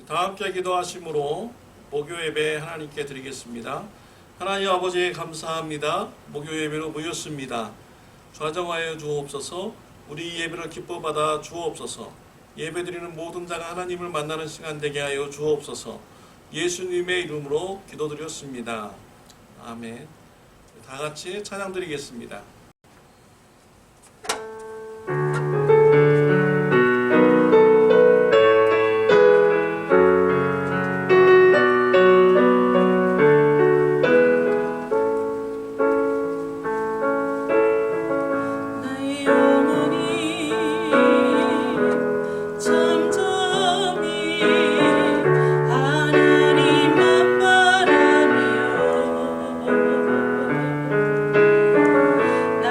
다 함께 기도하심으로 목요 예배 하나님께 드리겠습니다. 하나님 아버지 감사합니다. 목요 예배로 모였습니다. 좌정하여 주옵소서. 우리 예배를 기뻐 받아 주옵소서. 예배드리는 모든 자가 하나님을 만나는 시간 되게 하여 주옵소서. 예수님의 이름으로 기도드렸습니다. 아멘. 다 같이 찬양 드리겠습니다. 나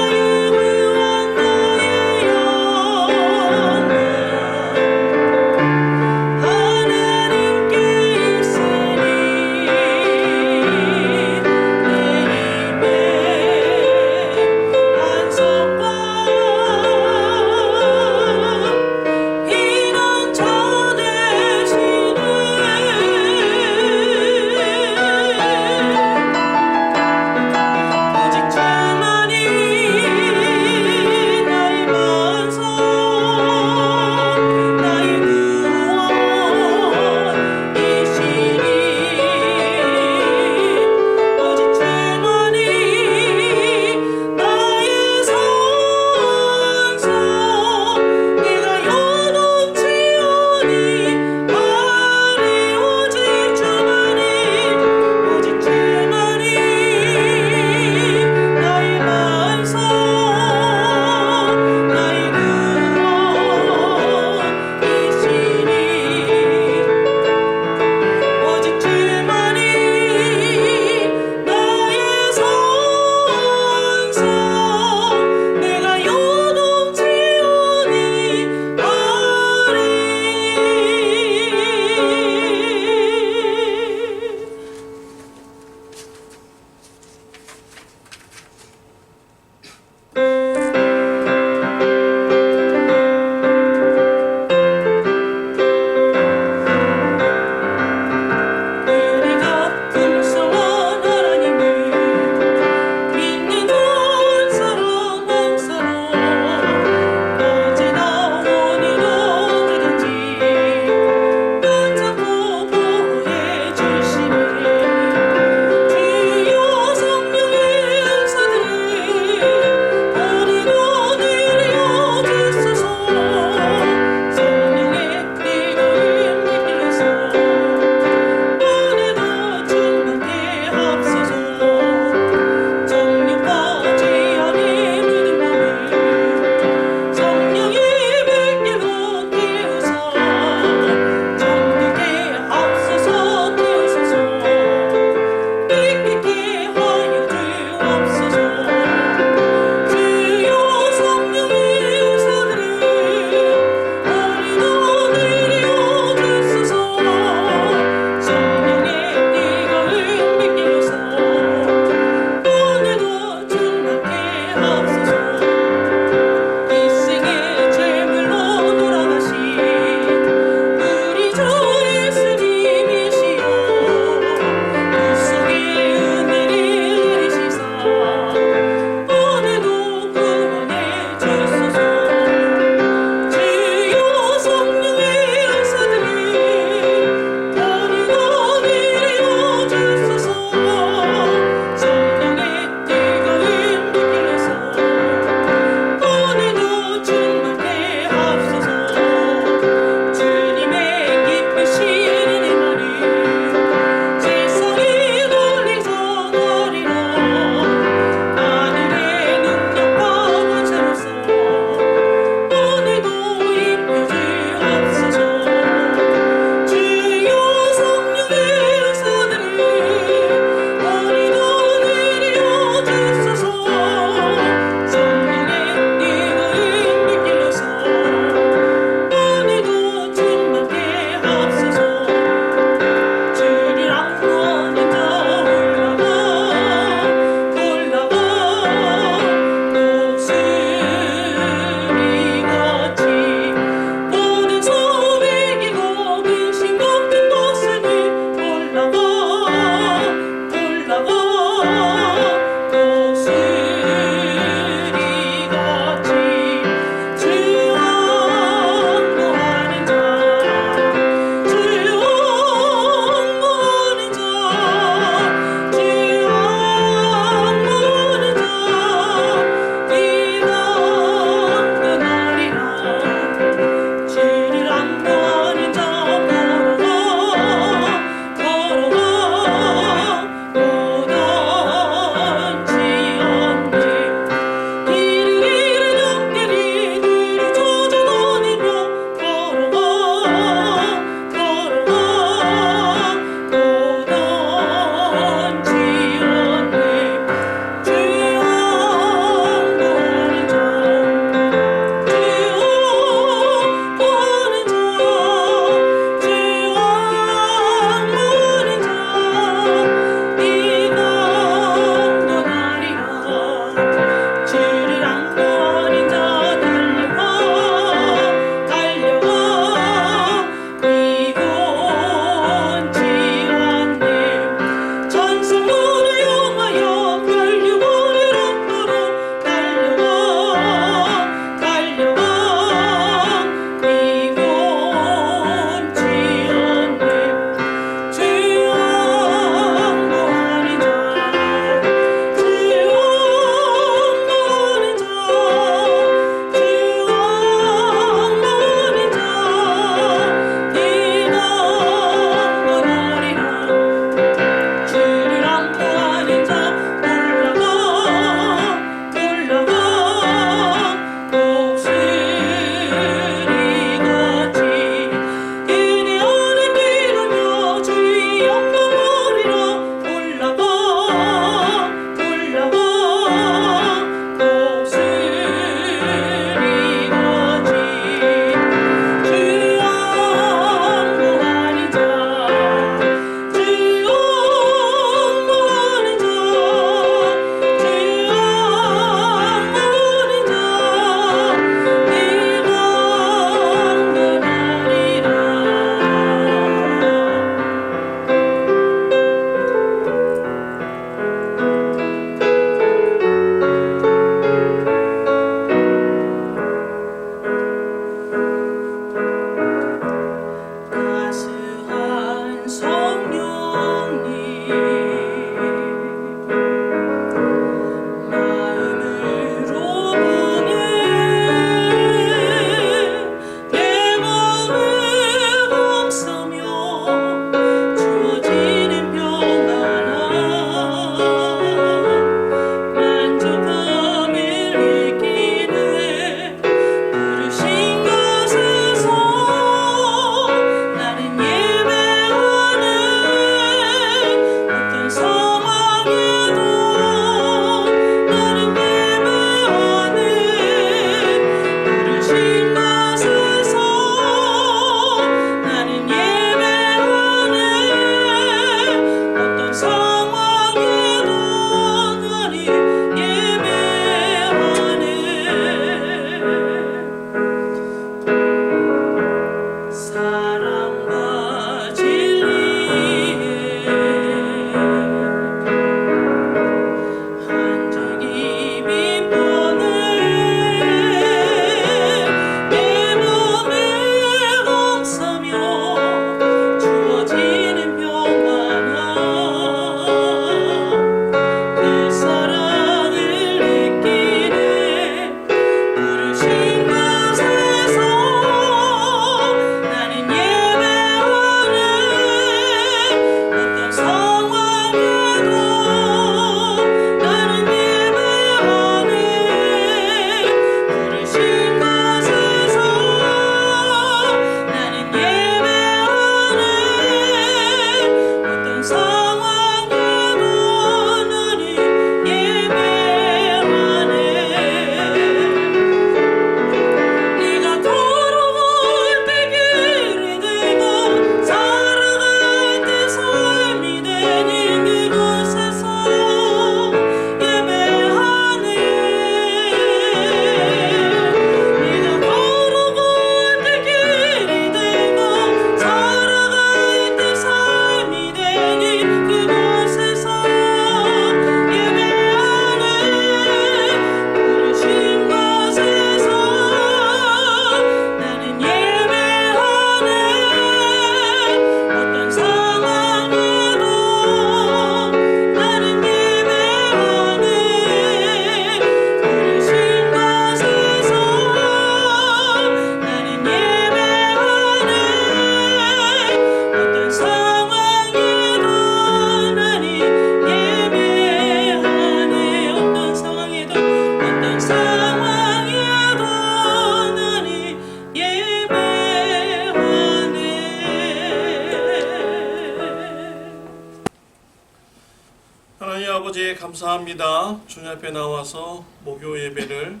감사합니다. 주님 앞에 나와서 목요 예배를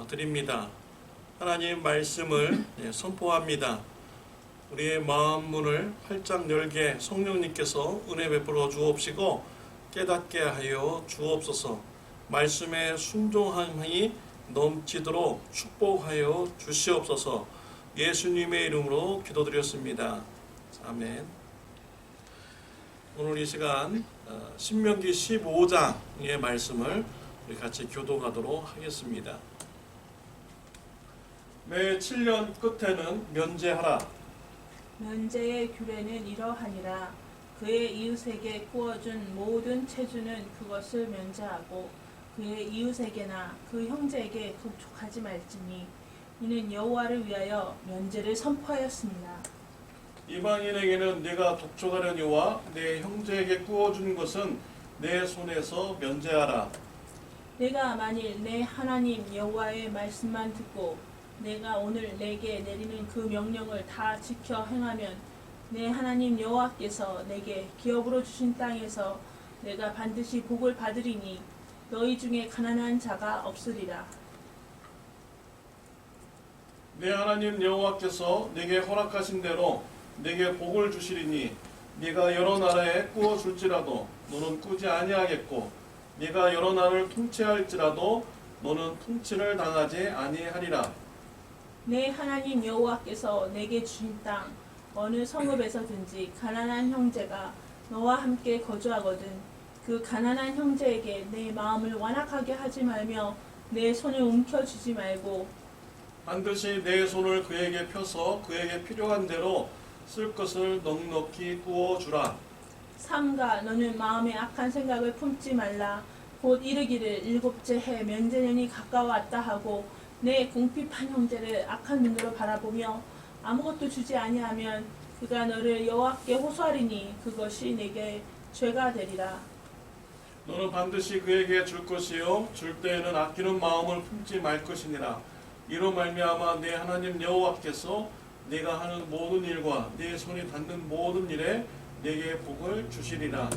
드립니다. 하나님 말씀을 선포합니다. 우리의 마음 문을 활짝 열게 성령님께서 은혜 베풀어 주옵시고 깨닫게 하여 주옵소서. 말씀의 순종함이 넘치도록 축복하여 주시옵소서. 예수님의 이름으로 기도드렸습니다. 아멘. 오늘 이 시간 신명기 15장의 말씀을 우리 같이 교독하도록 하겠습니다. 매 7년 끝에는 면제하라. 면제의 규례는 이러하니라. 그의 이웃에게 구워준 모든 체주는 그것을 면제하고 그의 이웃에게나 그 형제에게 독촉하지 말지니 이는 여호와를 위하여 면제를 선포하였습니다. 이방인에게는 내가 독촉하려니와 내 형제에게 구워준 것은 내 손에서 면제하라. 내가 만일 내 하나님 여호와의 말씀만 듣고 내가 오늘 내게 내리는 그 명령을 다 지켜 행하면 내 하나님 여호와께서 내게 기업으로 주신 땅에서 내가 반드시 복을 받으리니 너희 중에 가난한 자가 없으리라. 내 하나님 여호와께서 내게 허락하신 대로 내게 복을 주시리니 네가 여러 나라에 꾸어 줄지라도 너는 꾸지 아니하겠고 네가 여러 나라를 통치할지라도 너는 통치를 당하지 아니하리라. 내 하나님 여호와께서 내게 주신 땅 어느 성읍에서든지 가난한 형제가 너와 함께 거주하거든 그 가난한 형제에게 내 마음을 완악하게 하지 말며 내 손을 움켜쥐지 말고 반드시 내 손을 그에게 펴서 그에게 필요한 대로 쓸 것을 넉넉히 구워 주라. 삼가 너는 마음에 악한 생각을 품지 말라. 곧 이르기를 일곱째 해 면제년이 가까워왔다 하고 내 궁핍한 형제를 악한 눈으로 바라보며 아무것도 주지 아니하면 그가 너를 여호와께 호소하리니 그것이 내게 죄가 되리라. 너는 반드시 그에게 줄 것이요 줄 때에는 아끼는 마음을 품지 말 것이니라. 이로 말미암아 내 하나님 여호와께서 네가 하는 모든 일과 네 손이 닿는 모든 일에 네게 복을 주시리라.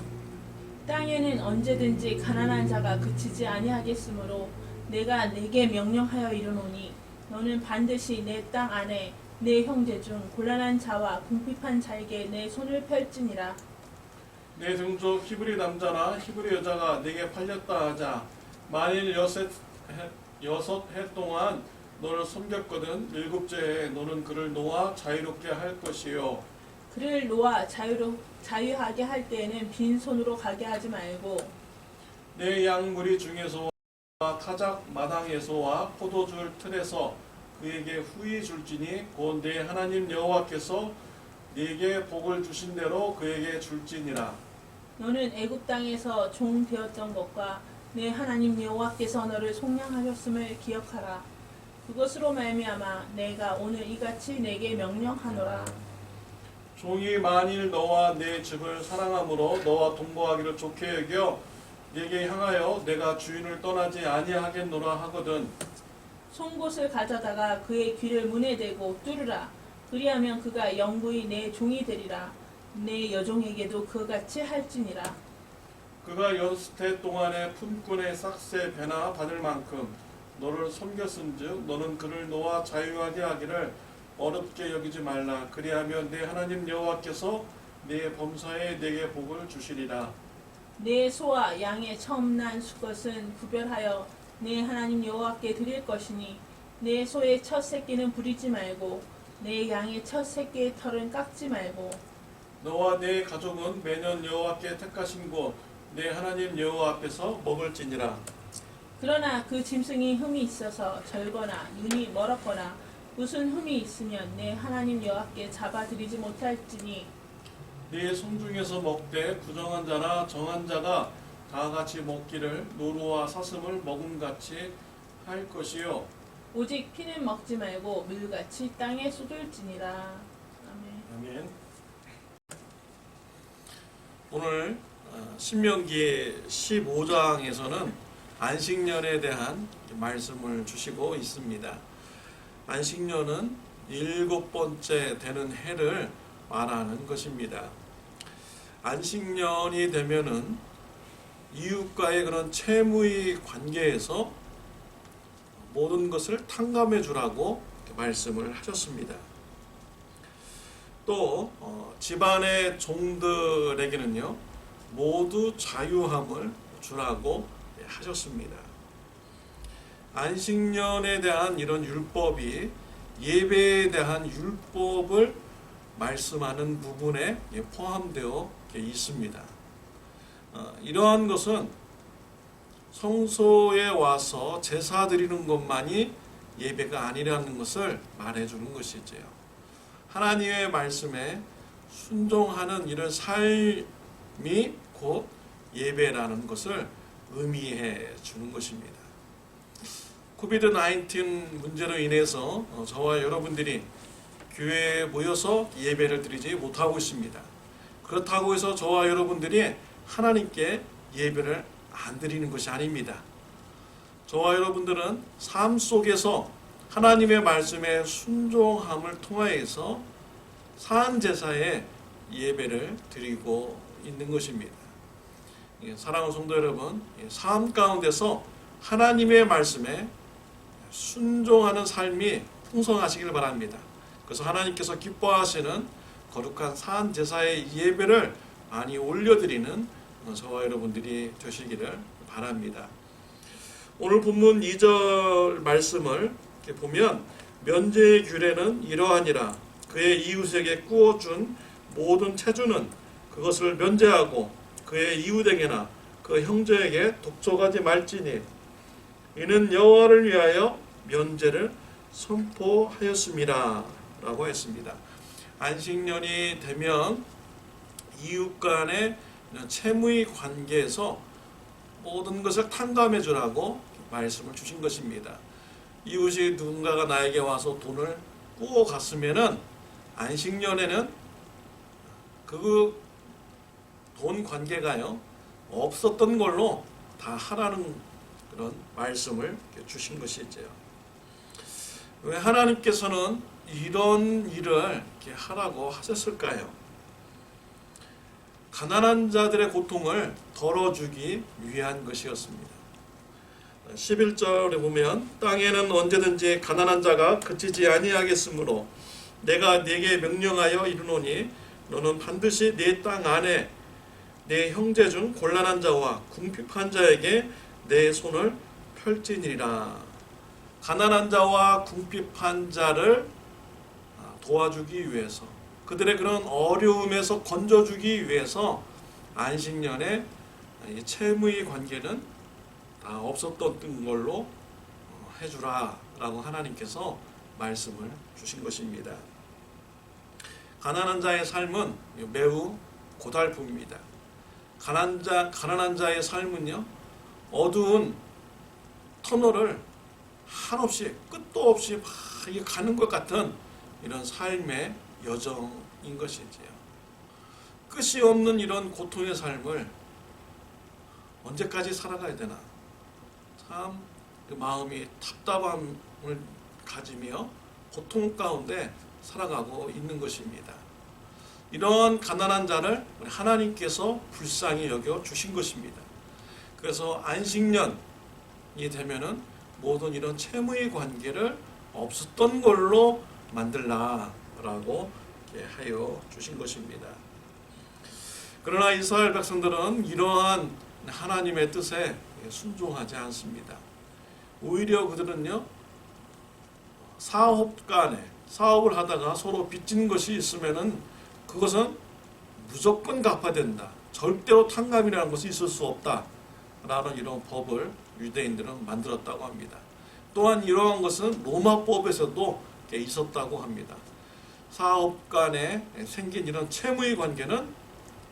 땅에는 언제든지 가난한 자가 그치지 아니하겠으므로 내가 네게 명령하여 이르노니 너는 반드시 내 땅 안에 내 형제 중 곤란한 자와 궁핍한 자에게 내 손을 펼지니라. 내 종족 히브리 남자나 히브리 여자가 네게 팔렸다 하자 만일 여섯 해 동안 너를 섬겼거든 일곱째 해에 너는 그를 놓아 자유롭게 할 것이요 그를 놓아 자유하게 할 때에는 빈손으로 가게 하지 말고 내 양무리 중에서와 타작 마당에서와 포도줄 틀에서 그에게 후히 줄지니 곧 내 하나님 여호와께서 네게 복을 주신 대로 그에게 줄지니라. 너는 애굽 땅에서 종 되었던 것과 내 하나님 여호와께서 너를 속량하셨음을 기억하라. 그것으로 말미암아 내가 오늘 이같이 내게 명령하노라. 종이 만일 너와 내 집을 사랑함으로 너와 동거하기를 좋게 여겨 네게 향하여 내가 주인을 떠나지 아니하겠노라 하거든 송곳을 가져다가 그의 귀를 문에 대고 뚫으라. 그리하면 그가 영구히 내 종이 되리라. 내 여종에게도 그같이 할지니라. 그가 여섯 해 동안에 품꾼의 싹새 배나 받을 만큼 너를 섬겼은즉 너는 그를 놓아 자유하게 하기를 어렵게 여기지 말라. 그리하면 내 하나님 여호와께서 내 범사에 내게 복을 주시리라. 내 소와 양의 처음 난 수것은 구별하여 내 하나님 여호와께 드릴 것이니 내 소의 첫 새끼는 부리지 말고 내 양의 첫 새끼의 털은 깎지 말고 너와 내 가족은 매년 여호와께 택하신 곳 내 하나님 여호와 앞에서 먹을지니라. 그러나 그 짐승이 흠이 있어서 절거나 눈이 멀었거나 무슨 흠이 있으면 내 하나님 여호와께 잡아드리지 못할지니 네 손 중에서 먹되 부정한 자나 정한 자가 다 같이 먹기를 노루와 사슴을 먹음같이 할 것이요 오직 피는 먹지 말고 물같이 땅에 쏟을지니라. 아멘. 아멘. 오늘 신명기 15장에서는 안식년에 대한 말씀을 주시고 있습니다. 안식년은 7번째 되는 해를 말하는 것입니다. 안식년이 되면은 이웃과의 그런 채무의 관계에서 모든 것을 탕감해 주라고 말씀을 하셨습니다. 또 집안의 종들에게는요 모두 자유함을 주라고 하셨습니다. 안식년에 대한 이런 율법이 예배에 대한 율법을 말씀하는 부분에 포함되어 있습니다. 이러한 것은 성소에 와서 제사 드리는 것만이 예배가 아니라는 것을 말해주는 것이지요. 하나님의 말씀에 순종하는 이런 삶이 곧 예배라는 것을 의미해 주는 것입니다. 코비드-19 문제로 인해서 저와 여러분들이 교회에 모여서 예배를 드리지 못하고 있습니다. 그렇다고 해서 저와 여러분들이 하나님께 예배를 안 드리는 것이 아닙니다. 저와 여러분들은 삶 속에서 하나님의 말씀에 순종함을 통하여서 산제사에 예배를 드리고 있는 것입니다. 사랑하는 성도 여러분, 삶 가운데서 하나님의 말씀에 순종하는 삶이 풍성하시길 바랍니다. 그래서 하나님께서 기뻐하시는 거룩한 산제사의 예배를 많이 올려드리는 저와 여러분들이 되시기를 바랍니다. 오늘 본문 2절 말씀을 이렇게 보면 면제의 규례는 이러하니라. 그의 이웃에게 꾸어준 모든 체주는 그것을 면제하고 그의 이웃에게나 그 형제에게 독촉하지 말지니 이는 여호와를 위하여 면제를 선포하였습니다. 라고 했습니다. 안식년이 되면 이웃 간의 채무의 관계에서 모든 것을 탕감해 주라고 말씀을 주신 것입니다. 이웃이 누군가가 나에게 와서 돈을 꾸어 갔으면은 안식년에는 그 돈 관계가요 없었던 걸로 다 하라는 그런 말씀을 주신 것이죠. 왜 하나님께서는 이런 일을 이렇게 하라고 하셨을까요? 가난한 자들의 고통을 덜어주기 위한 것이었습니다. 11절에 보면 땅에는 언제든지 가난한 자가 그치지 아니하겠으므로 내가 네게 명령하여 이르노니 너는 반드시 네 땅 안에 네 형제 중 곤란한 자와 궁핍한 자에게 내 손을 펼지니라. 가난한 자와 궁핍한 자를 도와주기 위해서 그들의 그런 어려움에서 건져주기 위해서 안식년에 채무의 관계는 다 없었던 걸로 해주라 라고 하나님께서 말씀을 주신 것입니다. 가난한 자의 삶은 매우 고달픔입니다. 가난한 자의 삶은요 어두운 터널을 한없이 끝도 없이 막 가는 것 같은 이런 삶의 여정인 것이지요. 끝이 없는 이런 고통의 삶을 언제까지 살아가야 되나 참 그 마음이 답답함을 가지며 고통 가운데 살아가고 있는 것입니다. 이런 가난한 자를 하나님께서 불쌍히 여겨 주신 것입니다. 그래서 안식년이 되면은 모든 이런 채무의 관계를 없었던 걸로 만들라라고 하여 주신 것입니다. 그러나 이스라엘 백성들은 이러한 하나님의 뜻에 순종하지 않습니다. 오히려 그들은요 사업 간에 사업을 하다가 서로 빚진 것이 있으면은 그것은 무조건 갚아야 된다. 절대로 탕감이라는 것이 있을 수 없다. 라는 이런 법을 유대인들은 만들었다고 합니다. 또한 이러한 것은 로마법에서도 있었다고 합니다. 사업 간에 생긴 이런 채무의 관계는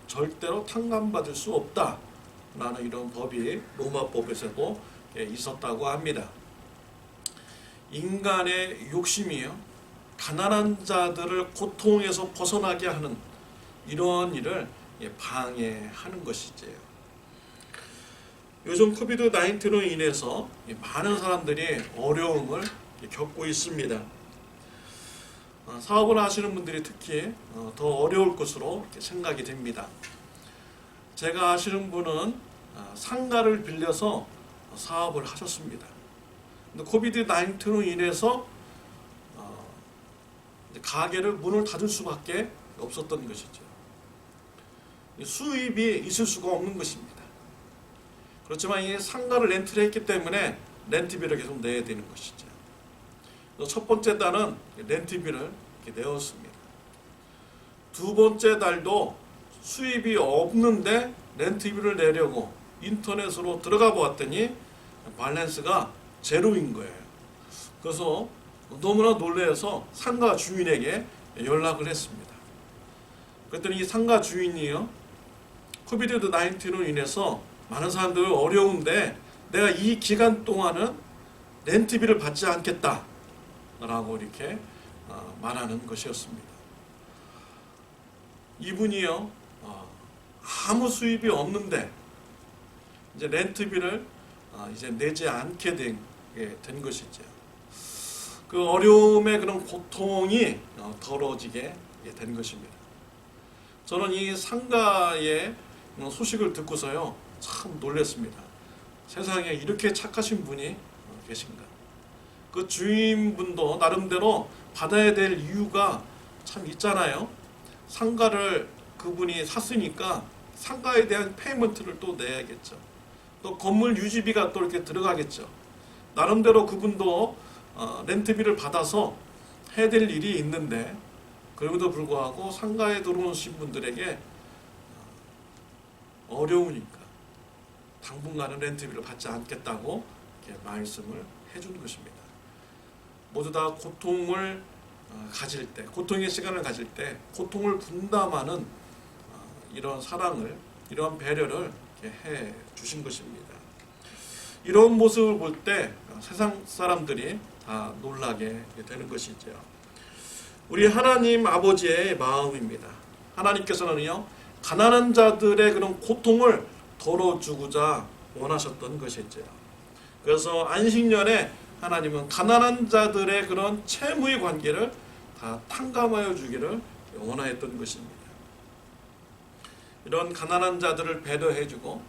절대로 탕감받을 수 없다. 라는 이런 법이 로마법에서도 있었다고 합니다. 인간의 욕심이요. 가난한 자들을 고통에서 벗어나게 하는 이러한 일을 방해하는 것이지요. 요즘 코비드-19로 인해서 많은 사람들이 어려움을 겪고 있습니다. 사업을 하시는 분들이 특히 더 어려울 것으로 생각이 됩니다. 제가 아시는 분은 상가를 빌려서 사업을 하셨습니다. 근데 코비드 19으로 인해서 가게를 문을 닫을 수밖에 없었던 것이죠. 수입이 있을 수가 없는 것입니다. 그렇지만 이 상가를 렌트를 했기 때문에 렌트비를 계속 내야 되는 것이죠. 첫 번째 달은 렌트비를 이렇게 내었습니다. 두 번째 달도 수입이 없는데 렌트비를 내려고 인터넷으로 들어가 보았더니 밸런스가 제로인 거예요. 그래서 너무나 놀라서 상가 주인에게 연락을 했습니다. 그랬더니 이 상가 주인이요, 코비드 19으로 인해서 많은 사람들 어려운데 내가 이 기간 동안은 렌트비를 받지 않겠다 라고 이렇게 말하는 것이었습니다. 이분이요, 아무 수입이 없는데 이제 렌트비를 이제 내지 않게 된 것이죠. 그 어려움의 그런 고통이 덜어지게 된 것입니다. 저는 이 상가의 소식을 듣고서요, 참 놀랐습니다. 세상에 이렇게 착하신 분이 계신가. 그 주인분도 나름대로 받아야 될 이유가 참 있잖아요. 상가를 그분이 샀으니까 상가에 대한 페이먼트를 또 내야겠죠. 또 건물 유지비가 또 이렇게 들어가겠죠. 나름대로 그분도 렌트비를 받아서 해야 될 일이 있는데, 그럼에도 불구하고 상가에 들어오신 분들에게 어려우니까 당분간은 렌트비를 받지 않겠다고 이렇게 말씀을 해준 것입니다. 모두 다 고통을 가질 때, 고통의 시간을 가질 때 고통을 분담하는 이런 사랑을, 이런 배려를 이렇게 해 주신 것입니다. 이런 모습을 볼 때 세상 사람들이 다 놀라게 되는 것이죠. 우리 하나님 아버지의 마음입니다. 하나님께서는요, 가난한 자들의 그런 고통을 덜어주고자 원하셨던 것이죠. 그래서 안식년에 하나님은 가난한 자들의 그런 채무의 관계를 다 탕감하여 주기를 원하였던 것입니다. 이런 가난한 자들을 배려해주고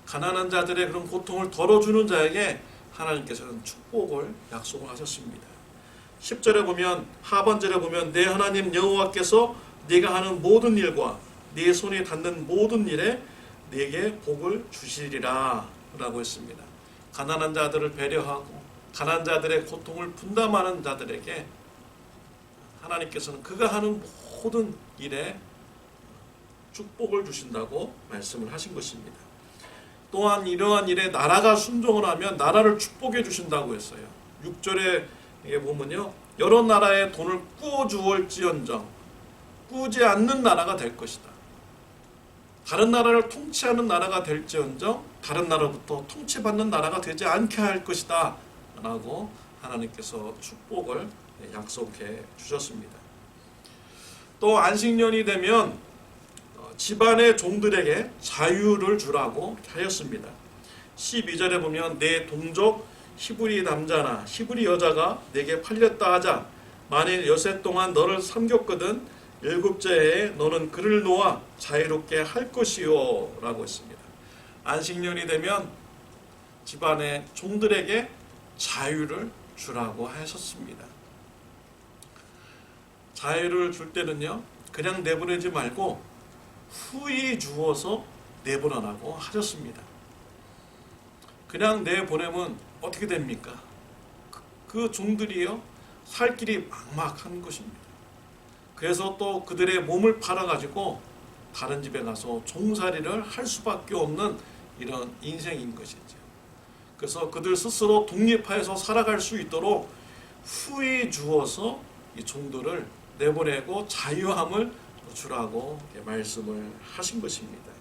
가난한 자들의 그런 고통을 덜어주는 자에게 하나님께서는 축복을 약속을 하셨습니다. 10절에 보면, 하반절에 보면, 내 하나님 여호와께서 네가 하는 모든 일과 네 손이 닿는 모든 일에 네게 복을 주시리라 라고 했습니다. 가난한 자들을 배려하고 가난한 자들의 고통을 분담하는 자들에게 하나님께서는 그가 하는 모든 일에 축복을 주신다고 말씀을 하신 것입니다. 또한 이러한 일에 나라가 순종을 하면 나라를 축복해 주신다고 했어요. 6절에 보면요, 여러 나라의 돈을 꾸어 주올지언정 꾸지 않는 나라가 될 것이다. 다른 나라를 통치하는 나라가 될지언정 다른 나라부터 통치받는 나라가 되지 않게 할 것이다 라고 하나님께서 축복을 약속해 주셨습니다. 또 안식년이 되면 집안의 종들에게 자유를 주라고 하였습니다. 12절에 보면, 내 동족 히브리 남자나 히브리 여자가 내게 팔렸다 하자 만일 여세 동안 너를 섬겼거든 7째 해에 너는 그를 놓아 자유롭게 할 것이요 라고 했습니다. 안식년이 되면 집안의 종들에게 자유를 주라고 하셨습니다. 자유를 줄 때는요, 그냥 내보내지 말고 후히 주어서 내보내라고 하셨습니다. 그냥 내보내면 어떻게 됩니까? 그 종들이요, 살 길이 막막한 것입니다. 그래서 또 그들의 몸을 팔아가지고 다른 집에 가서 종살이를 할 수밖에 없는 이런 인생인 것이죠. 그래서 그들 스스로 독립하여서 살아갈 수 있도록 후히 주어서 이 종들을 내보내고 자유함을 주라고 말씀을 하신 것입니다.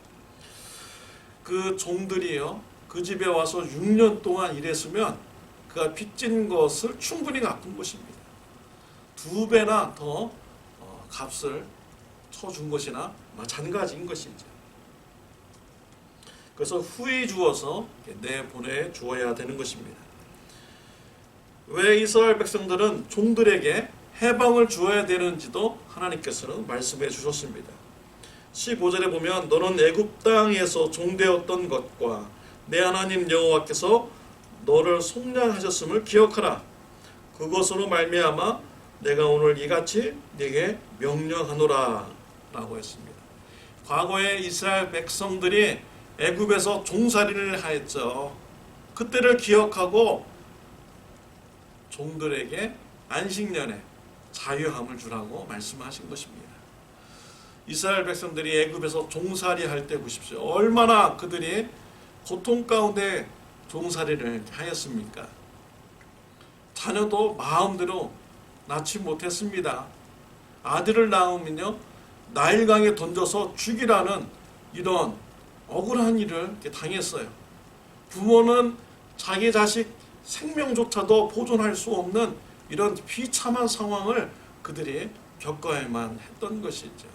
그 종들이요, 그 집에 와서 6년 동안 일했으면 그가 빚진 것을 충분히 갚은 것입니다. 2배나 더 값을 쳐준 것이나 마찬가지인 것이죠. 그래서 후히 주어서 내보내 주어야 되는 것입니다. 왜 이스라엘 백성들은 종들에게 해방을 주어야 되는지도 하나님께서는 말씀해 주셨습니다. 15절에 보면, 너는 애굽 땅에서 종되었던 것과 내 하나님 여호와께서 너를 속량하셨음을 기억하라. 그것으로 말미암아 내가 오늘 이같이 네게 명령하노라 라고 했습니다. 과거에 이스라엘 백성들이 애굽에서 종살이를 하였죠. 그때를 기억하고 종들에게 안식년에 자유함을 주라고 말씀하신 것입니다. 이스라엘 백성들이 애굽에서 종살이 할 때 보십시오. 얼마나 그들이 고통 가운데 종살이를 하였습니까? 자녀도 마음대로 낳지 못했습니다. 아들을 낳으면요, 나일강에 던져서 죽이라는 이런 억울한 일을 당했어요. 부모는 자기 자식 생명조차도 보존할 수 없는 이런 비참한 상황을 그들이 겪어야만 했던 것이죠.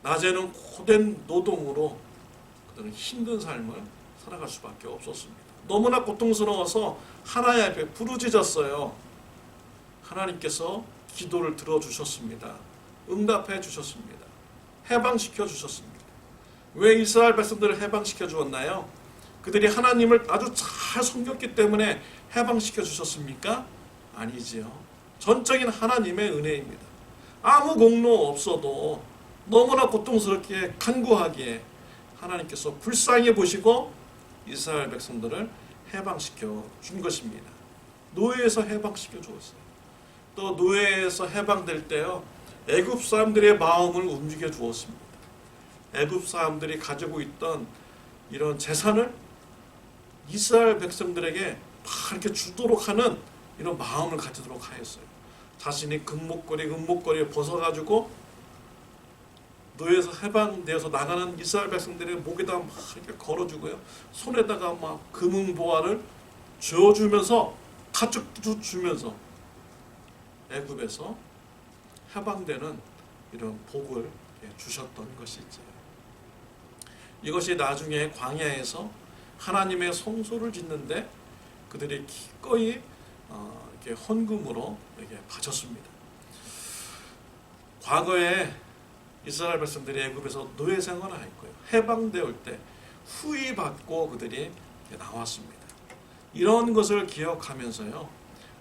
낮에는 고된 노동으로 그들은 힘든 삶을 살아갈 수밖에 없었습니다. 너무나 고통스러워서 하나님 앞에 부르짖었어요. 하나님께서 기도를 들어주셨습니다. 응답해 주셨습니다. 해방시켜 주셨습니다. 왜 이스라엘 백성들을 해방시켜 주었나요? 그들이 하나님을 아주 잘 섬겼기 때문에 해방시켜 주셨습니까? 아니지요. 전적인 하나님의 은혜입니다. 아무 공로 없어도 너무나 고통스럽게 간구하기에 하나님께서 불쌍히 보시고 이스라엘 백성들을 해방시켜 준 것입니다. 노예에서 해방시켜 주었어요. 또 노예에서 해방될 때요, 애굽 사람들의 마음을 움직여 주었습니다. 애굽 사람들이 가지고 있던 이런 재산을 이스라엘 백성들에게 다 이렇게 주도록 하는 이런 마음을 가지도록 하였어요. 자신이 금목걸이 벗어가지고 노예에서 해방되어서 나가는 이스라엘 백성들의 목에다가 막 이렇게 걸어주고요, 손에다가 막 금은보화를 쥐어주면서 가축도 주면서 애굽에서 해방되는 이런 복을 주셨던 것이지. 이것이 나중에 광야에서 하나님의 성소를 짓는데 그들이 기꺼이 이렇게 헌금으로 이렇게 바쳤습니다. 과거에 이스라엘 백성들이 애굽에서 노예 생활을 했고요, 해방되올 때 후위받고 그들이 나왔습니다. 이런 것을 기억하면서요,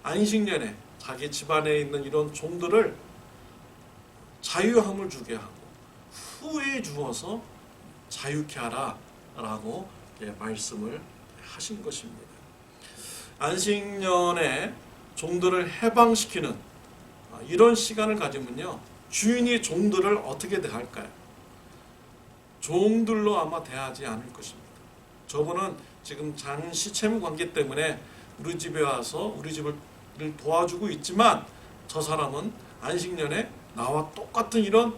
안식년에 자기 집안에 있는 이런 종들을 자유함을 주게 하고 후회 주어서 자유케 하라 라고 말씀을 하신 것입니다. 안식년에 종들을 해방시키는 이런 시간을 가지면요, 주인이 종들을 어떻게 대할까요? 종들로 아마 대하지 않을 것입니다. 저분은 지금 장시 채무 관계 때문에 우리 집에 와서 우리 집을 도와주고 있지만 저 사람은 안식년에 나와 똑같은 이런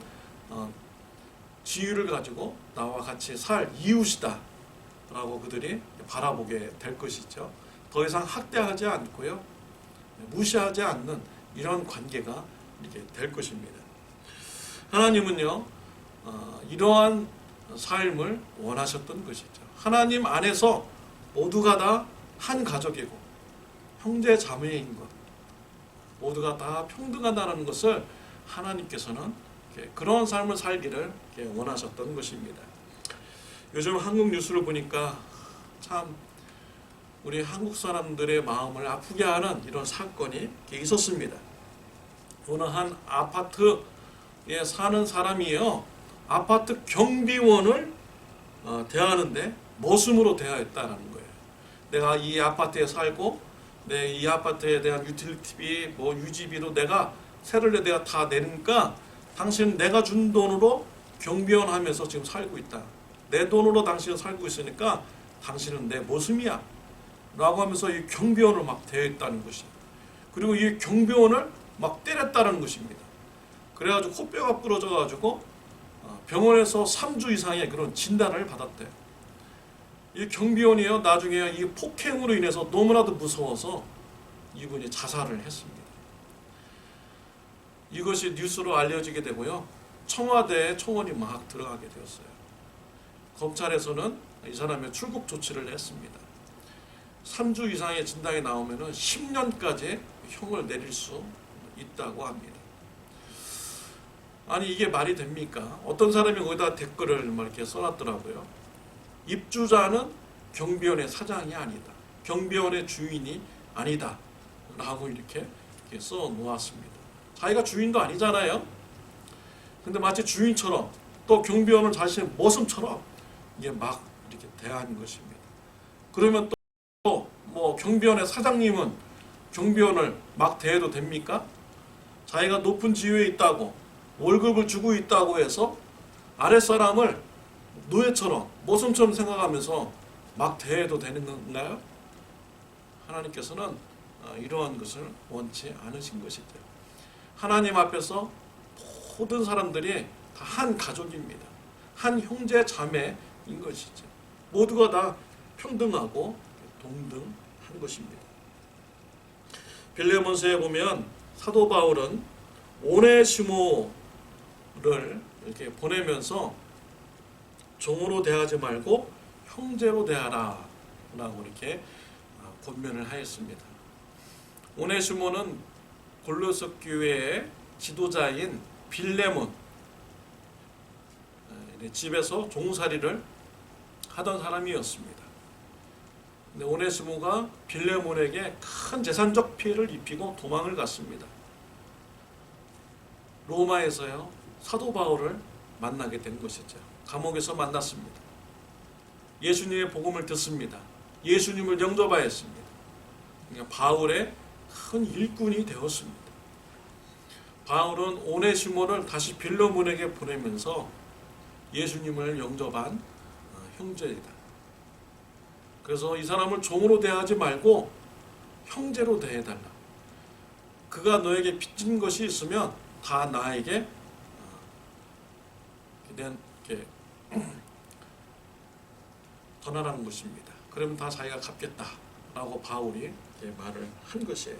지위를 가지고 나와 같이 살 이웃이다 라고 그들이 바라보게 될 것이죠. 더 이상 학대하지 않고요, 무시하지 않는 이런 관계가 이렇게 될 것입니다. 하나님은요, 이러한 삶을 원하셨던 것이죠. 하나님 안에서 모두가 다 한 가족이고 형제 자매인 것, 모두가 다 평등하다는 것을 하나님께서는 그런 삶을 살기를 원하셨던 것입니다. 요즘 한국 뉴스를 보니까 참 우리 한국 사람들의 마음을 아프게 하는 이런 사건이 있었습니다. 어느 한 아파트에 사는 사람이요, 아파트 경비원을 대하는데 머슴으로 대하였다는 거예요. 내가 이 아파트에 살고 내 이 아파트에 대한 유틸리티비, 유지비로 내가 세를 내가 다 내니까 당신 내가 준 돈으로 경비원 하면서 지금 살고 있다. 내 돈으로 당신은 살고 있으니까 당신은 내 머슴이야 라고 하면서 이 경비원을 막 대했다는 것이에요. 그리고 이 경비원을 막 때렸다는 것입니다. 그래가지고 코뼈가 부러져가지고 병원에서 3주 이상의 그런 진단을 받았대요. 이 경비원이요, 나중에 이 폭행으로 인해서 너무나도 무서워서 이분이 자살을 했습니다. 이것이 뉴스로 알려지게 되고요, 청와대에 청원이 막 들어가게 되었어요. 검찰에서는 이 사람의 출국 조치를 했습니다. 3주 이상의 진단이 나오면 10년까지 형을 내릴 수 있다고 합니다. 아니 이게 말이 됩니까? 어떤 사람이 거기다 댓글을 막 이렇게 써놨더라고요. 입주자는 경비원의 사장이 아니다. 경비원의 주인이 아니다. 라고 이렇게 써 놓았습니다. 자기가 주인도 아니잖아요. 근데 마치 주인처럼 또 경비원을 자신의 모습처럼 이게 막 이렇게 대하는 것입니다. 그러면 또 뭐 경비원의 사장님은 경비원을 막 대해도 됩니까? 자기가 높은 지위에 있다고 월급을 주고 있다고 해서 아랫사람을 노예처럼 모순처럼 생각하면서 막 대해도 되는 건가요? 하나님께서는 이러한 것을 원치 않으신 것이죠. 하나님 앞에서 모든 사람들이 다 한 가족입니다. 한 형제 자매인 것이죠. 모두가 다 평등하고 동등한 것입니다. 빌레몬서에 보면 사도 바울은 오네시모를 이렇게 보내면서 종으로 대하지 말고 형제로 대하라 라고 이렇게 권면을 하였습니다. 오네시모는 골로새 교회의 지도자인 빌레몬 집에서 종살이를 하던 사람이었습니다. 근데 오네시모가 빌레몬에게 큰 재산적 피해를 입히고 도망을 갔습니다. 로마에서요 사도 바울을 만나게 된 것이죠. 감옥에서 만났습니다. 예수님의 복음을 듣습니다. 예수님을 영접하였습니다. 그러니까 바울의 큰 일꾼이 되었습니다. 바울은 오네시모를 다시 빌레몬에게 보내면서 예수님을 영접한 형제이다. 그래서 이 사람을 종으로 대하지 말고 형제로 대해달라. 그가 너에게 빚진 것이 있으면 다 나에게 전하라는 것입니다. 그러면 다 자기가 갚겠다라고 바울이 말을 한 것이에요.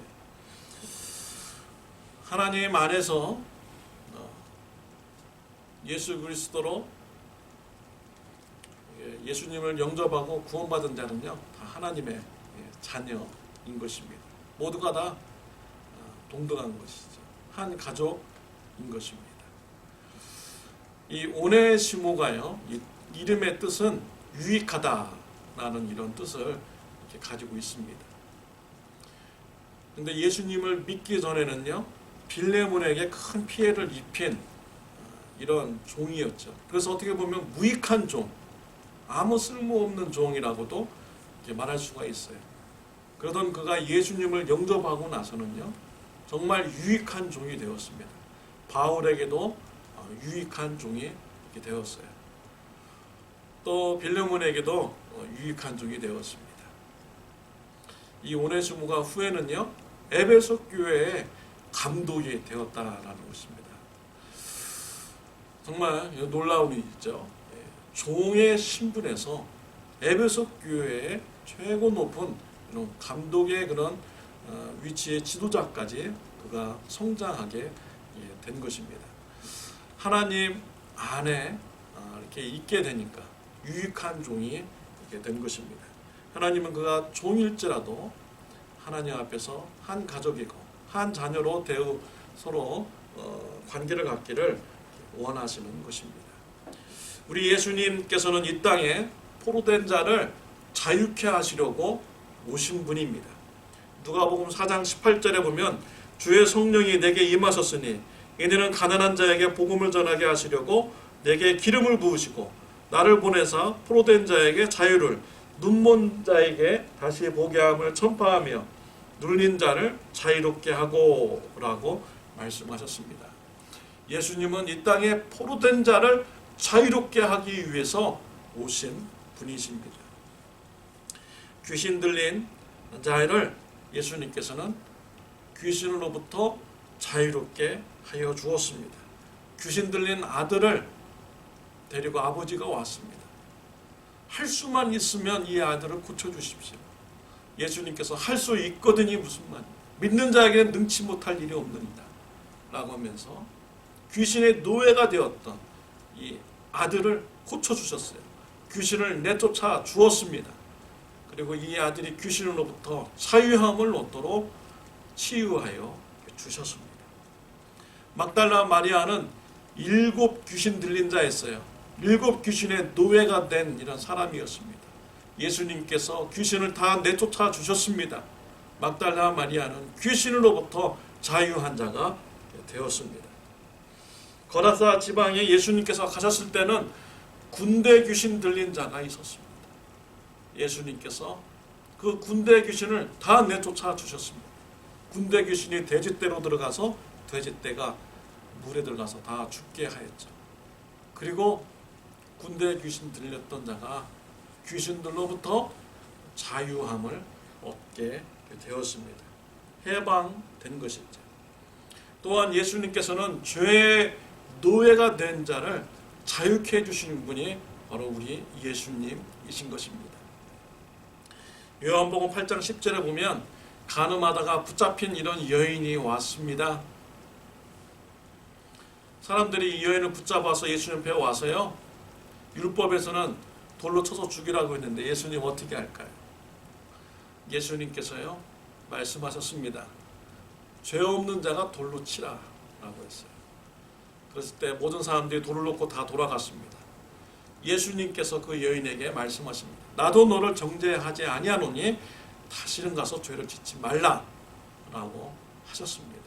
하나님 안에서 예수 그리스도로 예수님을 영접하고 구원받은 자는요 다 하나님의 자녀인 것입니다. 모두가 다 동등한 것이죠. 한 가족인 것입니다. 이 오네시모가요 이 이름의 뜻은 유익하다라는 이런 뜻을 이렇게 가지고 있습니다. 그런데 예수님을 믿기 전에는요 빌레몬에게 큰 피해를 입힌 이런 종이었죠. 그래서 어떻게 보면 무익한 종, 아무 쓸모없는 종이라고도 이렇게 말할 수가 있어요. 그러던 그가 예수님을 영접하고 나서는요 정말 유익한 종이 되었습니다. 바울에게도 유익한 종이 이렇게 되었어요. 또 빌레몬에게도 유익한 종이 되었습니다. 이 오네시모가 후에는요 에베소 교회의 감독이 되었다라는 것입니다. 정말 놀라운 일이죠. 종의 신분에서 에베소 교회의 최고 높은 그런 감독의 그런 위치의 지도자까지 그가 성장하게 된 것입니다. 하나님 안에 이렇게 있게 되니까 유익한 종이 이렇게 된 것입니다. 하나님은 그가 종일지라도 하나님 앞에서 한 가족이고 한 자녀로 서로 관계를 갖기를 원하시는 것입니다. 우리 예수님께서는 이 땅에 포로된 자를 자유케 하시려고 오신 분입니다. 누가복음 4장 18절에 보면 주의 성령이 내게 임하셨으니 이는 가난한 자에게 복음을 전하게 하시려고 내게 기름을 부으시고 나를 보내사 포로된 자에게 자유를 눈먼 자에게 다시 보게 함을 전파하며 눌린 자를 자유롭게 하고 라고 말씀하셨습니다. 예수님은 이 땅에 포로된 자를 자유롭게 하기 위해서 오신 분이십니다. 귀신 들린 자를 예수님께서는 귀신으로부터 자유롭게 하여 주었습니다. 귀신 들린 아들을 데리고 아버지가 왔습니다. 할 수만 있으면 이 아들을 고쳐주십시오. 예수님께서 할 수 있거든이 무슨 말이에요. 믿는 자에게는 능치 못할 일이 없느니라 라고 하면서 귀신의 노예가 되었던 이 아들을 고쳐주셨어요. 귀신을 내쫓아 주었습니다. 그리고 이 아들이 귀신으로부터 자유함을 얻도록 치유하여 주셨습니다. 막달라 마리아는 7 귀신 들린 자였어요. 7 귀신의 노예가 된 이런 사람이었습니다. 예수님께서 귀신을 다 내쫓아 주셨습니다. 막달라 마리아는 귀신으로부터 자유한 자가 되었습니다. 거라사 지방에 예수님께서 가셨을 때는 군대 귀신 들린 자가 있었습니다. 예수님께서 그 군대 귀신을 다 내쫓아 주셨습니다. 군대 귀신이 돼지떼로 들어가서 돼지떼가 물에 들어가서 다 죽게 하였죠. 그리고 군대 귀신 들렸던 자가 귀신들로부터 자유함을 얻게 되었습니다. 해방된 것이죠. 또한 예수님께서는 죄의 노예가 된 자를 자유케 해주시는 분이 바로 우리 예수님이신 것입니다. 요한복음 8장 10절에 보면 간음하다가 붙잡힌 이런 여인이 왔습니다. 사람들이 이 여인을 붙잡아서 예수님 뵈어 와서요, 율법에서는 돌로 쳐서 죽이라고 했는데 예수님 어떻게 할까요? 예수님께서요 말씀하셨습니다. 죄 없는 자가 돌로 치라 라고 했어요. 그랬을 때 모든 사람들이 돌을 놓고 다 돌아갔습니다. 예수님께서 그 여인에게 말씀하십니다. 나도 너를 정죄하지 아니하노니 다시는 가서 죄를 짓지 말라 라고 하셨습니다.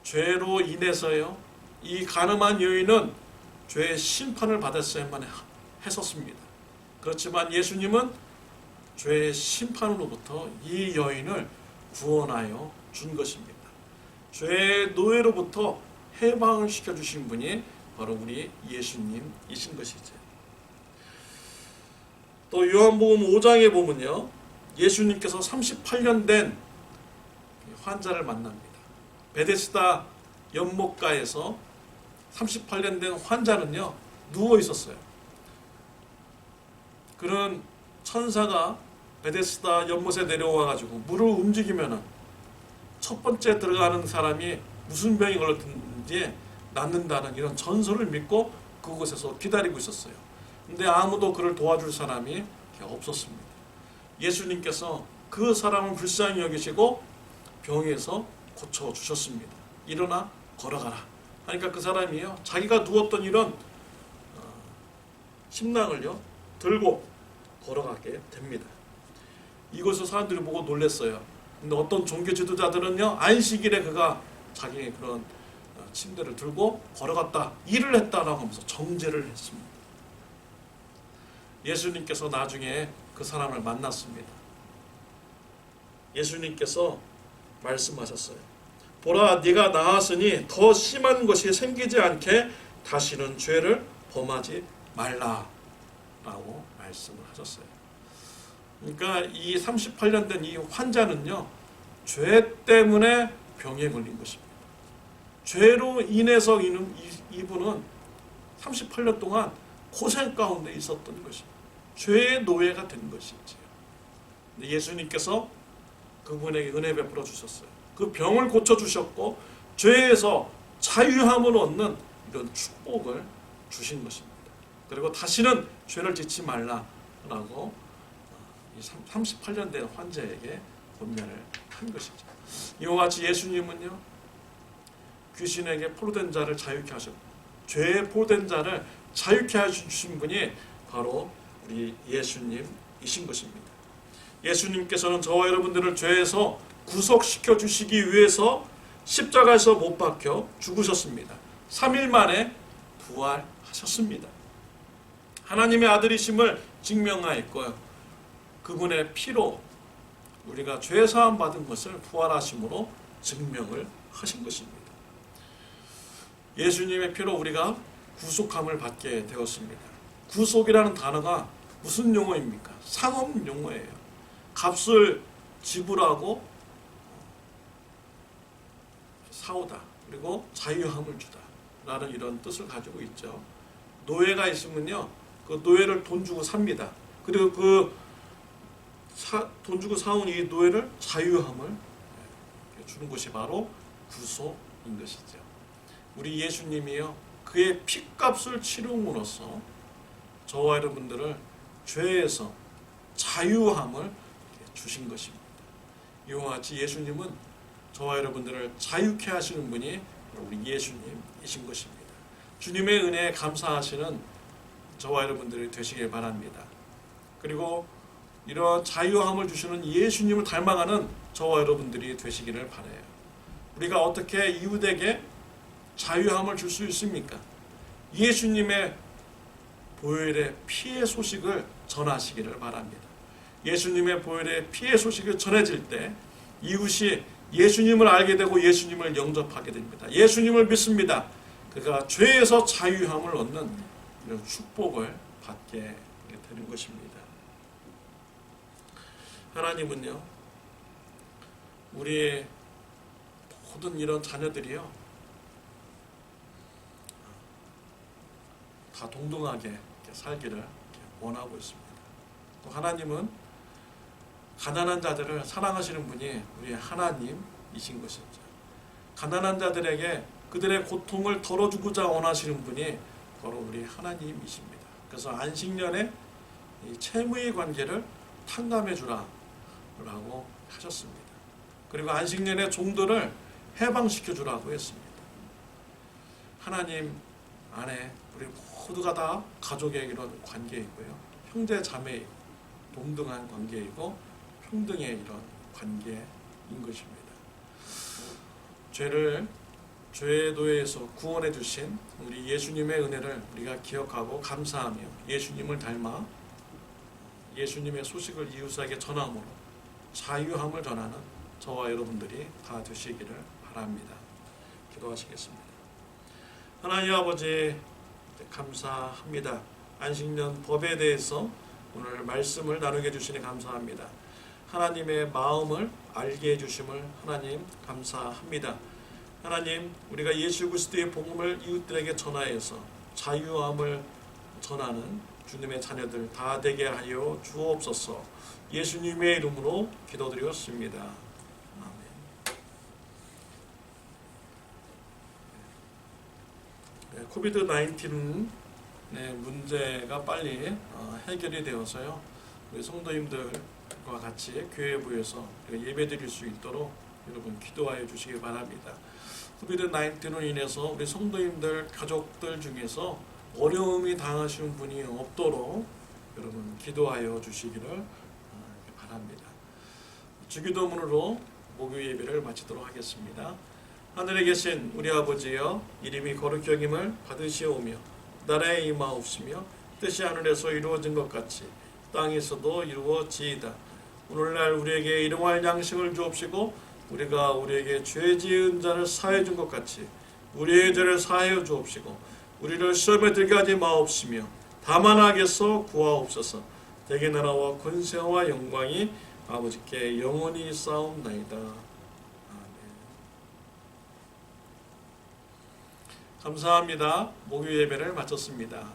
죄로 인해서요 이 간음한 여인은 죄의 심판을 받았어야만 했었습니다. 그렇지만 예수님은 죄의 심판으로부터 이 여인을 구원하여 준 것입니다. 죄의 노예로부터 해방을 시켜주신 분이 바로 우리 예수님이신 것이죠. 또 요한복음 5장에 보면요, 예수님께서 38년 된 환자를 만납니다. 베데스다 연못가에서 38년 된 환자는요 누워 있었어요. 그런 천사가 베데스다 연못에 내려와 가지고 물을 움직이면은 첫 번째 들어가는 사람이 무슨 병이 걸렸든지 낫는다는 이런 전설을 믿고 그곳에서 기다리고 있었어요. 근데 아무도 그를 도와줄 사람이 없었습니다. 예수님께서 그 사람을 불쌍히 여기시고 병에서 고쳐주셨습니다. 일어나 걸어가라 하니까 그 사람이요 자기가 누웠던 이런 침낭을요 들고 걸어가게 됩니다. 이것을 사람들이 보고 놀랐어요. 근데 어떤 종교 지도자들은요 안식일에 그가 자기의 그런 침대를 들고 걸어갔다, 일을 했다라고 하면서 정죄를 했습니다. 예수님께서 나중에 그 사람을 만났습니다. 예수님께서 말씀하셨어요. 보라, 네가 나았으니 더 심한 것이 생기지 않게 다시는 죄를 범하지 말라라고 말씀을 하셨어요. 그러니까 이 38년 된 이 환자는요 죄 때문에 병에 걸린 것입니다. 죄로 인해서 이분은 38년 동안 고생 가운데 있었던 것입니다. 죄의 노예가 된 것이지요. 예수님께서 그분에게 은혜 베풀어 주셨어요. 그 병을 고쳐주셨고 죄에서 자유함을 얻는 이런 축복을 주신 것입니다. 그리고 다시는 죄를 짓지 말라라고 38년 된 환자에게 권면을 한 것이죠. 이와 같이 예수님은요 귀신에게 포로된 자를 자유케 하셨고 죄에 포로된 자를 자유케 하신 분이 바로 우리 예수님이신 것입니다. 예수님께서는 저와 여러분들을 죄에서 구속시켜 주시기 위해서 십자가에서 못 박혀 죽으셨습니다. 3일 만에 부활하셨습니다. 하나님의 아들이심을 증명하였고요. 그분의 피로 우리가 죄 사함 받은 것을 부활하심으로 증명을 하신 것입니다. 예수님의 피로 우리가 구속함을 받게 되었습니다. 구속이라는 단어가 무슨 용어입니까? 상업 용어예요. 값을 지불하고 사오다, 그리고 자유함을 주다 라는 이런 뜻을 가지고 있죠. 노예가 있으면요 그 노예를 돈 주고 삽니다. 그리고 돈 주고 사온 이 노예를 자유함을 주는 것이 바로 구속인 것이죠. 우리 예수님이요 그의 피값을 치름으로써 저와 여러분들을 죄에서 자유함을 주신 것입니다. 이와 같이 예수님은 저와 여러분들을 자유케 하시는 분이 우리 예수님이신 것입니다. 주님의 은혜에 감사하시는 저와 여러분들이 되시길 바랍니다. 그리고 이런 자유함을 주시는 예수님을 닮아가는 저와 여러분들이 되시기를 바라요. 우리가 어떻게 이웃에게 자유함을 줄 수 있습니까? 예수님의 보혈의 피의 소식을 전하시기를 바랍니다. 예수님의 보혈의 피의 소식이 전해질 때 이웃이 예수님을 알게 되고 예수님을 영접하게 됩니다. 예수님을 믿습니다. 그가 죄에서 자유함을 얻는 이런 축복을 받게 되는 것입니다. 하나님은요, 우리 모든 이런 자녀들이요, 다 동등하게 살기를 원하고 있습니다. 또 하나님은 가난한 자들을 사랑하시는 분이 우리 하나님이신 것이죠. 가난한 자들에게 그들의 고통을 덜어주고자 원하시는 분이 바로 우리 하나님이십니다. 그래서 안식년에 이 채무의 관계를 탕감해 주라고 하셨습니다. 그리고 안식년에 종들을 해방시켜 주라고 했습니다. 하나님 안에 우리 모두가 다 가족의 이런 관계이고요, 형제 자매의 동등한 관계이고 평등의 이런 관계인 것입니다. 죄의 노예에서 구원해 주신 우리 예수님의 은혜를 우리가 기억하고 감사하며 예수님을 닮아 예수님의 소식을 이웃에게 전함으로 자유함을 전하는 저와 여러분들이 다 되시기를 바랍니다. 기도하시겠습니다. 하나님 아버지, 감사합니다. 안식년 법에 대해서 오늘 말씀을 나누게 해주시니 감사합니다. 하나님의 마음을 알게 해주심을 하나님 감사합니다. 하나님, 우리가 예수 그리스도의 복음을 이웃들에게 전하여서 자유함을 전하는 주님의 자녀들 다 되게 하여 주옵소서. 예수님의 이름으로 기도드렸습니다. 아멘. 코비드-19 문제가 빨리 해결이 되어서요, 우리 성도님들과 같이 교회부에서 예배드릴 수 있도록 여러분 기도하여 주시기 바랍니다. 코비드-19로 인해서 우리 성도님들 가족들 중에서 어려움이 당하시는 분이 없도록 여러분 기도하여 주시기를 바랍니다. 주기도문으로 목요 예배를 마치도록 하겠습니다. 하늘에 계신 우리 아버지여, 이름이 거룩히 여김을 받으시오며 나라에 임하옵시며 뜻이 하늘에서 이루어진 것 같이 땅에서도 이루어지이다. 오늘날 우리에게 일용할 양식을 주옵시고 우리가 우리에게 죄 지은 자를 사해 준 것 같이 우리의 죄를 사하여 주옵시고 우리를 시험에 들게 하지 마옵시며 다만 악에서 구하옵소서. 대개 나라와 권세와 영광이 아버지께 영원히 쌓옵나이다. 아멘. 감사합니다. 목요 예배를 마쳤습니다.